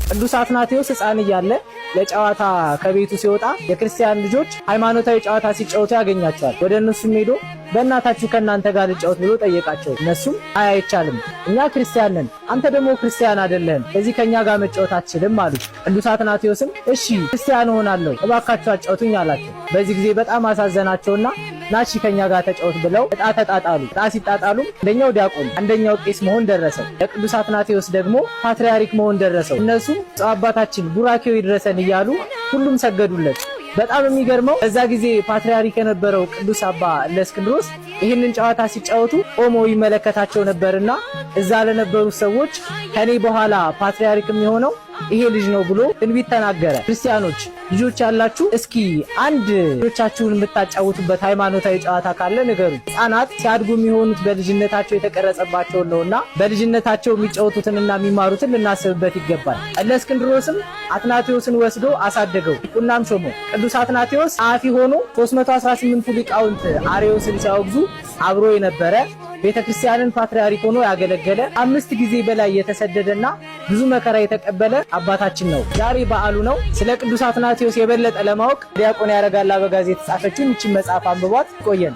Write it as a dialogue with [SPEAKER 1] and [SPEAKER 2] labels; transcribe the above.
[SPEAKER 1] ቅዱስ አትናቴዎስ ሕፃን እያለ ለጨዋታ ከቤቱ ሲወጣ የክርስቲያን ልጆች ሃይማኖታዊ ጨዋታ ሲጫወቱ ያገኛቸዋል። ወደ እነሱም ሄዶ በእናታችሁ ከእናንተ ጋር ልጫወት ብሎ ጠየቃቸው። እነሱም አይቻልም፣ እኛ ክርስቲያን ነን፣ አንተ ደግሞ ክርስቲያን አይደለህም፣ ስለዚህ ከኛ ጋር መጫወት አትችልም አሉት። ቅዱስ አትናቴዎስም እሺ ክርስቲያን እሆናለሁ እባካችሁ አጫውቱኝ አላቸው። በዚህ ጊዜ በጣም አሳዘናቸውና ናቺ ከኛ ጋር ተጫወት ብለው ዕጣ ተጣጣሉ። ዕጣ ሲጣጣሉ አንደኛው ዲያቆን አንደኛው ቄስ መሆን ደረሰው። ለቅዱስ አትናቴዎስ ደግሞ ፓትርያርክ መሆን ደረሰው። እነሱም አባታችን ቡራኬው ይድረሰን እያሉ ሁሉም ሰገዱለት። በጣም የሚገርመው በዛ ጊዜ ፓትርያርክ የነበረው ቅዱስ አባ እለእስክንድሮስ ይህንን ጨዋታ ሲጫወቱ ቆሞ ይመለከታቸው ነበርና እዛ ለነበሩ ሰዎች ከኔ በኋላ ፓትርያርክ የሚሆነው ይሄ ልጅ ነው ብሎ ትንቢት ተናገረ። ክርስቲያኖች ልጆች ያላችሁ እስኪ አንድ ልጆቻችሁን የምታጫውቱበት ሃይማኖታዊ ጨዋታ ካለ ንገሩ። ሕፃናት ሲያድጉ የሚሆኑት በልጅነታቸው የተቀረጸባቸውን ነውና በልጅነታቸው የሚጫወቱትንና የሚማሩትን ልናስብበት ይገባል። እለእስክንድሮስም አትናቴዎስን ወስዶ አሳደገው፣ ቁናም ሾመው። ቅዱስ አትናቴዎስ ጸሐፊ ሆኖ 318ቱ ሊቃውንት አርዮስን ሲያወግዙ አብሮ የነበረ ቤተክርስቲያንን ፓትርያርክ ሆኖ ያገለገለ 5 ጊዜ በላይ የተሰደደና ብዙ መከራ የተቀበለ አባታችን ነው። ዛሬ በዓሉ ነው። ስለ ቅዱስ አትናቴዎስ የበለጠ ለማወቅ ዲያቆን ያረጋል አበጋዝ የተጻፈችውን ይህችን መጽሐፍ አንብቧት። ቆየን።